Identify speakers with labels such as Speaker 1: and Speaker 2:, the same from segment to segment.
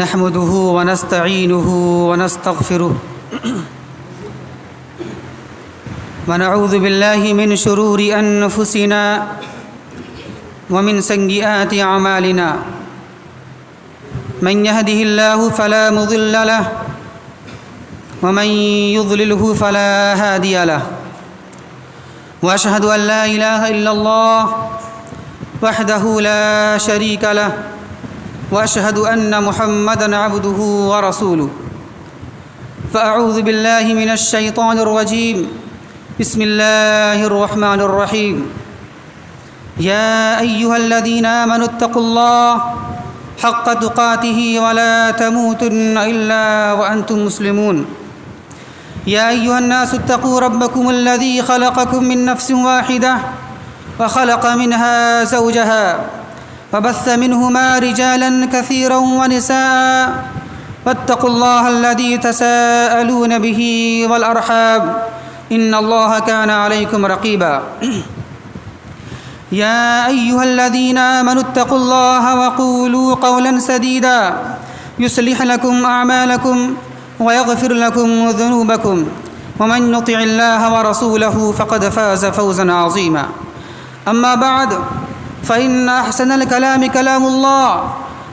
Speaker 1: نحمده ونستعينه ونستغفره ونعوذ بالله من شرور أنفسنا ومن سيئات أعمالنا من يهده الله فلا مضل له ومن يضلله فلا هادي له وأشهد أن لا إله إلا الله وحده لا شريك له وأشهد أن محمدًا عبده ورسوله فأعوذ بالله من الشيطان الرجيم بسم الله الرحمن الرحيم يا أيها الذين آمنوا اتقوا الله حق تقاته ولا تموتن إلا وأنتم مسلمون يا أيها الناس اتقوا ربكم الذي خلقكم من نفس واحدة وخلق منها زوجها وبث منهما رجالا كثيرا ونساء واتقوا الله الذي تساءلون به والأرحام إن الله كان عليكم رقيبا يا أيها الذين آمنوا اتقوا الله وقولوا قولا سديدا يصلح لكم أعمالكم ويغفر لكم ذنوبكم ومن يطع الله ورسوله فقد فاز فوزا عظيما أما بعد فإن أحسن الكلام كلام الله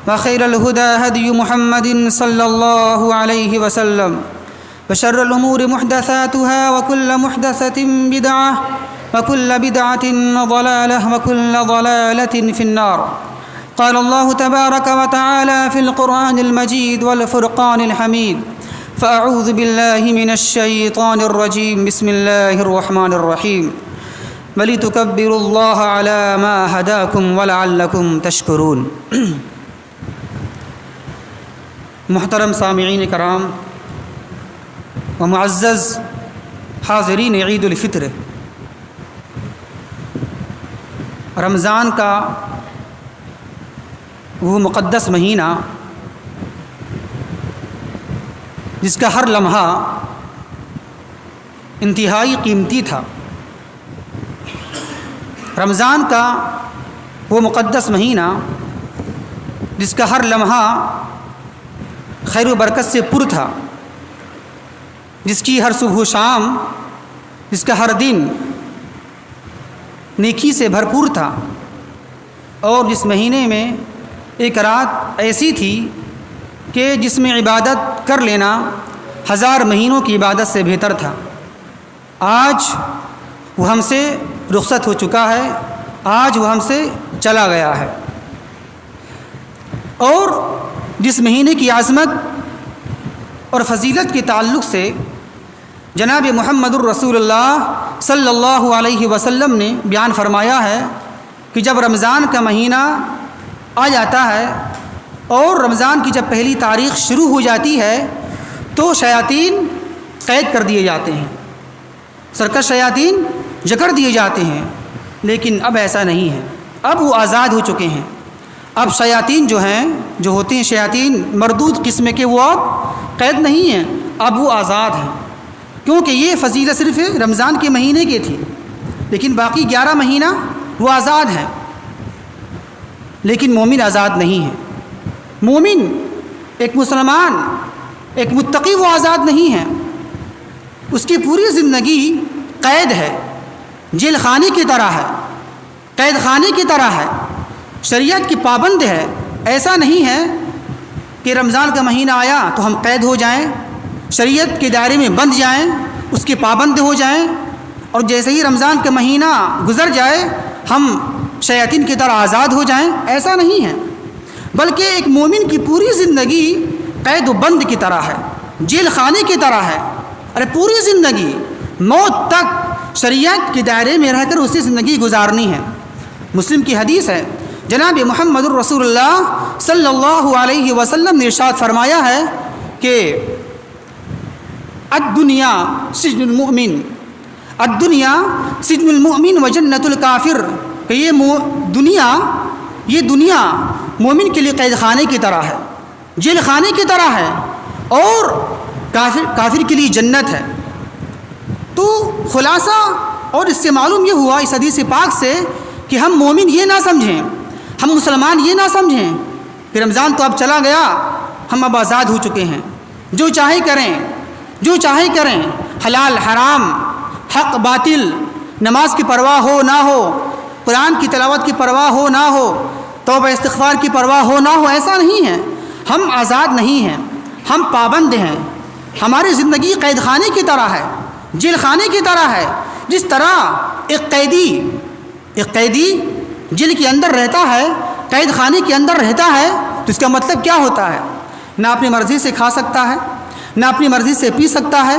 Speaker 1: وخير الهدى هدي محمد صلى الله عليه وسلم وشر الأمور محدثاتها وكل محدثة بدعة وكل بدعة ضلالة وكل ضلالة في النار قال الله تبارك وتعالى في القرآن المجيد والفرقان الحميد فأعوذ بالله من الشيطان الرجيم بسم الله الرحمن الرحيم وَلِتُكَبِّرُوا اللَّهَ عَلَى مَا هَدَاكُمْ وَلَعَلَّكُمْ تَشْكُرُونَ محترم سامعین کرام و معزز حاضرین عید الفطر، رمضان کا وہ مقدس مہینہ جس کا ہر لمحہ انتہائی قیمتی تھا، رمضان کا وہ مقدس مہینہ جس کا ہر لمحہ خیر و برکت سے پر تھا، جس کی ہر صبح و شام، جس کا ہر دن نیکی سے بھرپور تھا، اور جس مہینے میں ایک رات ایسی تھی کہ جس میں عبادت کر لینا ہزار مہینوں کی عبادت سے بہتر تھا۔ آج وہ ہم سے رخصت ہو چکا ہے، آج وہ ہم سے چلا گیا ہے، اور جس مہینے کی عظمت اور فضیلت کے تعلق سے جناب محمد الرسول اللہ صلی اللہ علیہ وسلم نے بیان فرمایا ہے کہ جب رمضان کا مہینہ آ جاتا ہے اور رمضان کی جب پہلی تاریخ شروع ہو جاتی ہے تو شیاطین قید کر دیے جاتے ہیں، سرکش شیاطین جکڑ دیے جاتے ہیں، لیکن اب ایسا نہیں ہے، اب وہ آزاد ہو چکے ہیں۔ اب شیاطین جو ہوتے ہیں شیاطین مردود قسم کے، وہ اب قید نہیں ہیں، اب وہ آزاد ہیں، کیونکہ یہ فضیلت صرف رمضان کے مہینے کی تھی، لیکن باقی 11 مہینہ وہ آزاد ہیں، لیکن مومن آزاد نہیں ہے۔ مومن ایک مسلمان، ایک متقی وہ آزاد نہیں ہے، اس کی پوری زندگی قید ہے، جیل خانے کی طرح ہے، قید خانے کی طرح ہے، شریعت کی پابند ہے۔ ایسا نہیں ہے کہ رمضان کا مہینہ آیا تو ہم قید ہو جائیں، شریعت کے دائرے میں بند جائیں، اس کے پابند ہو جائیں، اور جیسے ہی رمضان کا مہینہ گزر جائے ہم شیاطین کی طرح آزاد ہو جائیں، ایسا نہیں ہے، بلکہ ایک مومن کی پوری زندگی قید و بند کی طرح ہے، جیل خانے کی طرح ہے۔ ارے پوری زندگی موت تک شریعت کے دائرے میں رہ کر اسی زندگی گزارنی ہے۔ مسلم کی حدیث ہے، جناب محمد الرسول اللہ صلی اللہ علیہ وسلم نے ارشاد فرمایا ہے کہ الدنیا سجن المؤمن، الدنیا سجن المؤمن و جنت الکافر، کہ یہ دنیا مومن کے لیے قید خانے کی طرح ہے، جیل خانے کی طرح ہے، اور کافر کے لیے جنت ہے۔ تو خلاصہ اور اس سے معلوم یہ ہوا اس حدیث پاک سے کہ ہم مومن یہ نہ سمجھیں، ہم مسلمان یہ نہ سمجھیں کہ رمضان تو اب چلا گیا، ہم اب آزاد ہو چکے ہیں، جو چاہے کریں، جو چاہے کریں، حلال حرام، حق باطل، نماز کی پرواہ ہو نہ ہو، قرآن کی تلاوت کی پرواہ ہو نہ ہو، توبہ استغفار کی پرواہ ہو نہ ہو، ایسا نہیں ہے۔ ہم آزاد نہیں ہیں، ہم پابند ہیں۔ ہماری زندگی قید خانے کی طرح ہے، جیل خانے کی طرح ہے۔ جس طرح ایک قیدی جیل کے اندر رہتا ہے، قید خانے کے اندر رہتا ہے، تو اس کا مطلب کیا ہوتا ہے؟ نہ اپنی مرضی سے کھا سکتا ہے، نہ اپنی مرضی سے پی سکتا ہے،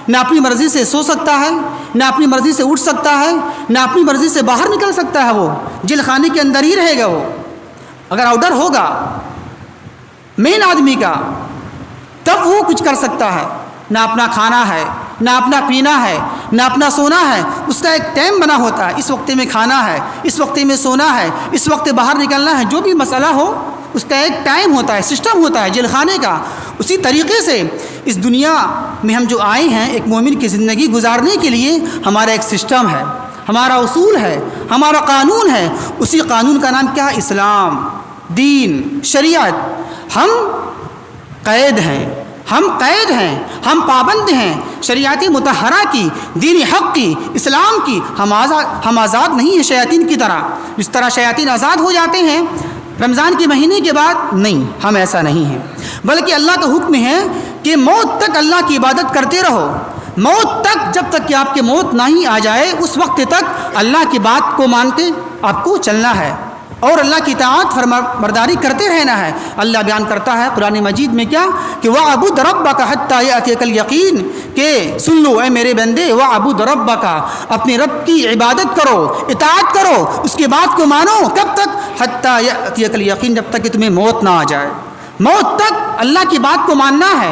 Speaker 1: نہ اپنی مرضی سے سو سکتا ہے، نہ اپنی مرضی سے اٹھ سکتا ہے، نہ اپنی مرضی سے باہر نکل سکتا ہے۔ وہ جیل خانے کے اندر ہی رہے گا۔ وہ اگر آؤٹر ہوگا مین آدمی کا، تب وہ کچھ کر سکتا ہے۔ نہ اپنا کھانا ہے، نہ اپنا پینا ہے، نہ اپنا سونا ہے۔ اس کا ایک ٹائم بنا ہوتا ہے، اس وقت میں کھانا ہے، اس وقت میں سونا ہے، اس وقت باہر نکلنا ہے۔ جو بھی مسئلہ ہو اس کا ایک ٹائم ہوتا ہے، سسٹم ہوتا ہے جیل خانے کا۔ اسی طریقے سے اس دنیا میں ہم جو آئے ہیں ایک مومن کی زندگی گزارنے کے لیے، ہمارا ایک سسٹم ہے، ہمارا اصول ہے، ہمارا قانون ہے۔ اسی قانون کا نام کیا ہے؟ اسلام، دین، شریعت۔ ہم قید ہیں، ہم پابند ہیں شریعت مطہرہ کی، دین حق کی، اسلام کی۔ ہم آزاد نہیں ہیں شیاطین کی طرح۔ جس طرح شیاطین آزاد ہو جاتے ہیں رمضان کے مہینے کے بعد، نہیں، ہم ایسا نہیں ہیں۔ بلکہ اللہ کا حکم ہے کہ موت تک اللہ کی عبادت کرتے رہو، موت تک، جب تک کہ آپ کے موت نہ ہی آ جائے اس وقت تک اللہ کی بات کو مان کے آپ کو چلنا ہے اور اللہ کی اطاعت فرما برداری کرتے رہنا ہے۔ اللہ بیان کرتا ہے قرآن مجید میں کیا کہ وَاعْبُدْ رَبَّكَ حَتَّىٰ يَأْتِيَكَ الْيَقِينُ، کہ سن لو اے میرے بندے، وَاعْبُدْ رَبَّكَ، اپنے رب کی عبادت کرو، اطاعت کرو، اس کی بات کو مانو۔ کب تک؟ حَتَّىٰ يَأْتِيَكَ الْيَقِينُ، جب تک کہ تمہیں موت نہ آ جائے۔ موت تک اللہ کی بات کو ماننا ہے،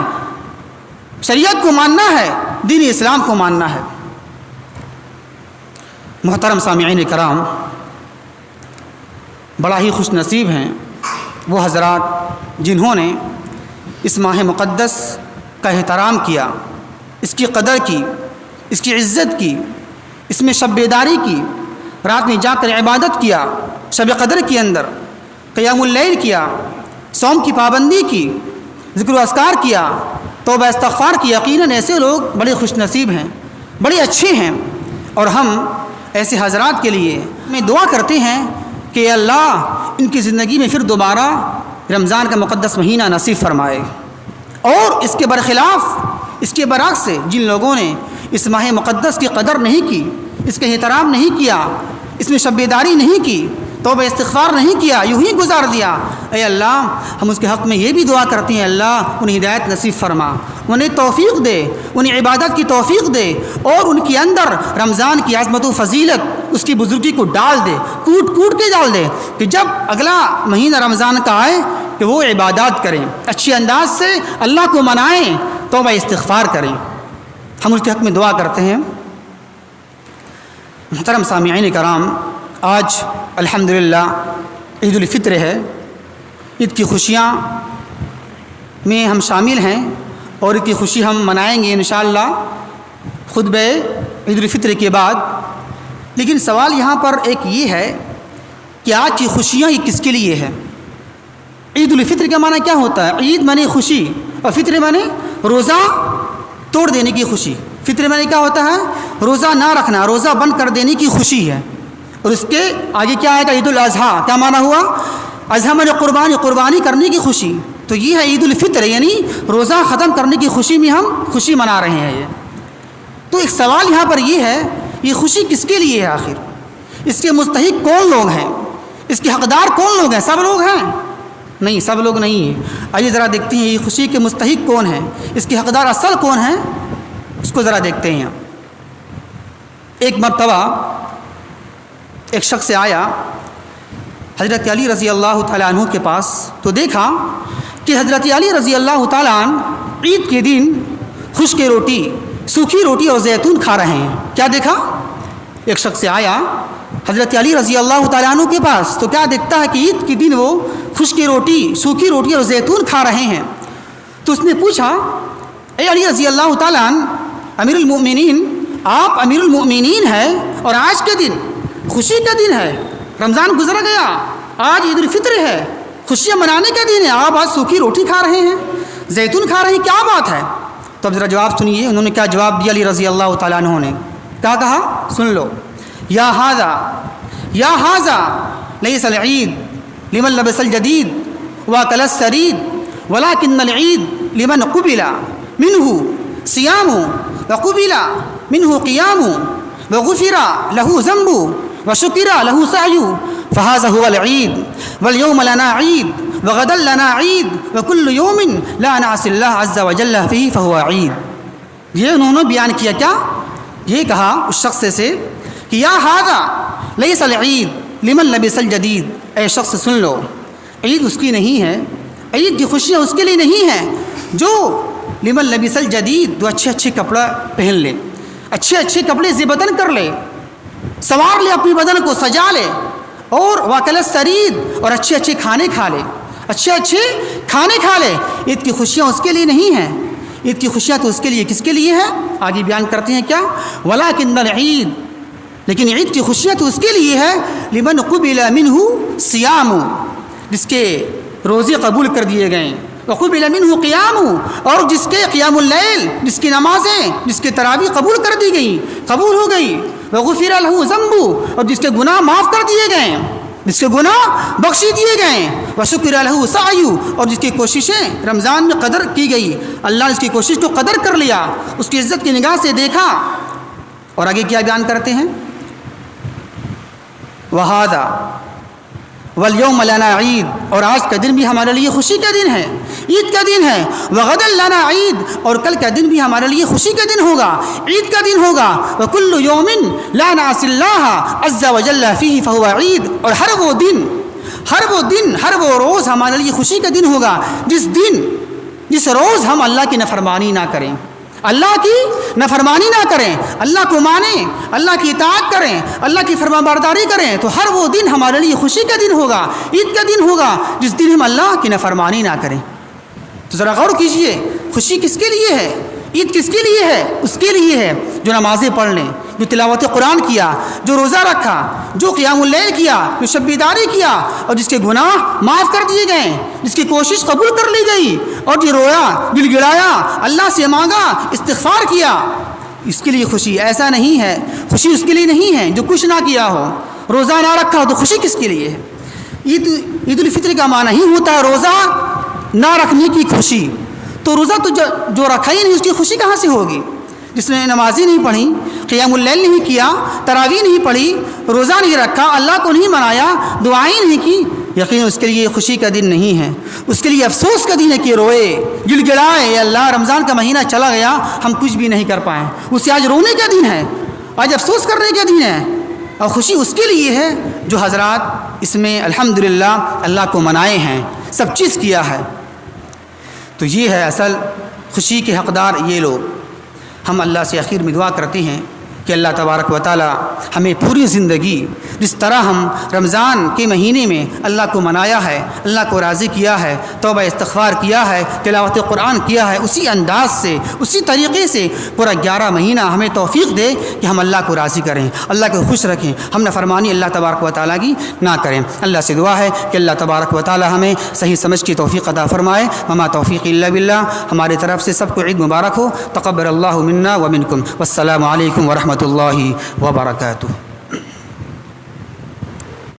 Speaker 1: شریعت کو ماننا ہے، دین اسلام کو ماننا ہے۔ محترم سامعین کرام، بڑا ہی خوش نصیب ہیں وہ حضرات جنہوں نے اس ماہ مقدس کا احترام کیا، اس کی قدر کی، اس کی عزت کی، اس میں شب بیداری کی، رات میں جا کر عبادت کیا، شب قدر کے اندر قیام اللیل کیا، صوم کی پابندی کی، ذکر و اذکار کیا، توبہ استغفار کی۔ یقیناً ایسے لوگ بڑے خوش نصیب ہیں، بڑے اچھے ہیں۔ اور ہم ایسے حضرات کے لیے میں دعا کرتے ہیں کہ اللہ ان کی زندگی میں پھر دوبارہ رمضان کا مقدس مہینہ نصیب فرمائے۔ اور اس کے برخلاف، اس کے برعکس سے جن لوگوں نے اس ماہ مقدس کی قدر نہیں کی، اس کے احترام نہیں کیا، اس میں شب بیداری نہیں کی، توبہ استغفار نہیں کیا، یوں ہی گزار دیا، اے اللہ ہم اس کے حق میں یہ بھی دعا کرتے ہیں اللہ انہیں ہدایت نصیب فرما، انہیں توفیق دے، انہیں عبادت کی توفیق دے، اور ان کے اندر رمضان کی عظمت و فضیلت، اس کی بزرگی کو ڈال دے، کوٹ کوٹ کے ڈال دے، کہ جب اگلا مہینہ رمضان کا آئے کہ وہ عبادات کریں، اچھے انداز سے اللہ کو منائیں، توبہ استغفار کریں۔ ہم اس کے حق میں دعا کرتے ہیں۔ محترم سامعین کرام، آج الحمدللہ عید الفطر ہے، عید کی خوشیاں میں ہم شامل ہیں اور عید کی خوشی ہم منائیں گے انشاءاللہ خطبہ عید الفطر کے بعد۔ لیکن سوال یہاں پر ایک یہ ہے کہ آج کی خوشیاں یہ کس کے لیے ہے؟ عید الفطر کا معنی کیا ہوتا ہے؟ عید معنی خوشی، اور فطر معنی روزہ توڑ دینے کی خوشی۔ فطر معنی کیا ہوتا ہے؟ روزہ نہ رکھنا، روزہ بند کر دینے کی خوشی ہے۔ اور اس کے آگے کیا آئے گا؟ عید الاضحیٰ، کیا معنی ہوا؟ اضحیٰ معنی قربانی کرنے کی خوشی۔ تو یہ ہے عید الفطر، یعنی روزہ ختم کرنے کی خوشی میں ہم خوشی منا رہے ہیں یہ۔ تو ایک سوال یہاں پر یہ ہے، یہ خوشی کس کے لیے ہے آخر؟ اس کے مستحق کون لوگ ہیں؟ اس کے حقدار کون لوگ ہیں؟ سب لوگ ہیں؟ نہیں، سب لوگ نہیں ہیں۔ آئیے ذرا دیکھتے ہیں یہ خوشی کے مستحق کون ہیں، اس کے حقدار اصل کون ہیں، اس کو ذرا دیکھتے ہیں۔ ایک مرتبہ ایک شخص آیا حضرت علی رضی اللہ تعالیٰ عنہ کے پاس، تو دیکھا کہ حضرت علی رضی اللہ تعالیٰ عنہ عید کے دن خشک روٹی، سوکھی روٹی اور زیتون کھا رہے ہیں۔ کیا دیکھا؟ ایک شخص آیا حضرت علی رضی اللہ تعالیٰ عنہ کے پاس، تو کیا دیکھتا ہے کہ عید کے دن وہ خشک روٹی، سوکھی روٹی اور زیتون کھا رہے ہیں۔ تو اس نے پوچھا، اے علی رضی اللہ تعالیٰ عنہ امیر المؤمنین، آپ امیر المؤمنین ہیں اور آج کے دن خوشی کا دن ہے، رمضان گزر گیا، آج عید الفطر ہے، خوشیاں منانے کا دن ہے، آپ آج سوکھی روٹی کھا رہے ہیں، زیتون کھا رہے ہیں، کیا بات ہے؟ تو اب ذرا جواب سنیے انہوں نے کیا جواب دیا علی رضی اللہ تعالیٰ عنہ نے، کیا کہا سن لو، یا حاذا لیس العید لمن لبس الجدید واکل السرید ولکن العید لمن قبل منہ صیام وقبل منہ قیام وغفر له ذنب وشکر له سعی فهذا هو العید واليوم لنا عید وغدا لنا عید وكل يوم لا نعصي الله عز وجل فيه فهو عید۔ یہ انہوں نے بیان کیا، کیا یہ کہا اس شخص سے کہ یا ھذا لیس العید لمن لبس الجدید، اے شخص سن لو، عید اس کی نہیں ہے، عید کی خوشیاں اس کے لیے نہیں ہیں جو لمن لبس الجدید، جو اچھے اچھے کپڑا پہن لے، اچھے اچھے کپڑے زی بدن کر لے، سنوار لے اپنی بدن کو، سجا لے، اور واکل السرید، اور اچھے اچھے کھانے کھا لے، اچھے اچھے کھانے کھا لے۔ عید کی خوشیاں اس کے لیے نہیں ہیں، عید کی خوشیاں تو اس کے لیے، کس کے لیے ہے؟ آگے بیان کرتے ہیں کیا، ولکن العید، لیکن عید کی خوشیاں تو اس کے لیے ہے لمن قبل منہ صیام، جس کے روزے قبول کر دیے گئے، وقبل منہ قیام، اور جس کے قیام اللیل، جس کی نمازیں، جس کے تراویح قبول کر دی گئی، قبول ہو گئی، وغفر له ذنب، اور جس کے گناہ معاف کر دیے گئے، جس کے گناہ بخشی دیے گئے، وشکر له سعی، اور جس کی کوششیں رمضان میں قدر کی گئی، اللہ نے اس کی کوشش کو قدر کر لیا، اس کی عزت کی نگاہ سے دیکھا۔ اور آگے کیا بیان کرتے ہیں، وہذا والیوم لنا عید، اور آج کا دن بھی ہمارے لیے خوشی کا دن ہے، عید کا دن ہے، وغدا لنا عید، اور کل کا دن بھی ہمارے لیے خوشی کا دن ہوگا، عید کا دن ہوگا، وکل یوم لا نعصی اللہ عز وجل فیہ فہو عید، اور ہر وہ دن ہر وہ روز ہمارے لیے خوشی کا دن ہوگا جس روز ہم اللہ کی نافرمانی نہ کریں، اللہ کی نافرمانی نہ کریں، اللہ کو مانیں، اللہ کی اطاعت کریں، اللہ کی فرما برداری کریں، تو ہر وہ دن ہمارے لیے خوشی کا دن ہوگا، عید کا دن ہوگا، جس دن ہم اللہ کی نافرمانی نہ کریں۔ تو ذرا غور کیجئے، خوشی کس کے لیے ہے؟ عید کس کے لیے ہے؟ اس کے لیے ہے جو نمازیں پڑھ لیں، جو تلاوت قرآن کیا، جو روزہ رکھا، جو قیام اللیل کیا، جو شب بیداری کیا، اور جس کے گناہ معاف کر دیے گئے، جس کی کوشش قبول کر لی گئی، اور جو رویا، گڑ گڑایا، اللہ سے مانگا، استغفار کیا، اس کے لیے خوشی۔ ایسا نہیں ہے، خوشی اس کے لیے نہیں ہے جو کچھ نہ کیا ہو، روزہ نہ رکھا ہو، تو خوشی کس کے لیے ہے؟ عید الفطر کا معنی ہی ہوتا ہے روزہ نہ رکھنے کی خوشی، تو روزہ تو جو رکھا ہی نہیں، اس کی خوشی کہاں سے ہوگی؟ جس نے نمازیں نہیں پڑھی، قیام اللیل نہیں کیا، تراویح نہیں پڑھی، روزہ نہیں رکھا، اللہ کو نہیں منایا، دعائیں نہیں کی، یقین اس کے لیے خوشی کا دن نہیں ہے، اس کے لیے افسوس کا دن ہے کہ روئے، گڑ گڑائے، اے اللہ رمضان کا مہینہ چلا گیا، ہم کچھ بھی نہیں کر پائے، اسے آج رونے کا دن ہے، آج افسوس کرنے کا دن ہے۔ اور خوشی اس کے لیے ہے جو حضرات اس میں الحمدللہ اللہ کو منائے ہیں، سب چیز کیا ہے۔ تو یہ ہے اصل خوشی کے حقدار، یہ لوگ۔ ہم اللہ سے آخر میں دعا کرتے ہیں کہ اللہ تبارک و تعالی ہمیں پوری زندگی جس طرح ہم رمضان کے مہینے میں اللہ کو منایا ہے، اللہ کو راضی کیا ہے، توبہ استغفار کیا ہے، تلاوت قرآن کیا ہے، اسی انداز سے، اسی طریقے سے پورا 11 مہینہ ہمیں توفیق دے کہ ہم اللہ کو راضی کریں، اللہ کو خوش رکھیں، ہم نافرمانی اللہ تبارک و تعالیٰ کی نہ کریں۔ اللہ سے دعا ہے کہ اللہ تبارک و تعالیٰ ہمیں صحیح سمجھ کی توفیق عطا فرمائے۔ وما توفیق الا باللہ۔ ہماری طرف سے سب کو عید مبارک ہو، تقبل اللہ منا و منکم، والسلام علیکم ورحمۃ اللہ وبرکاتہ۔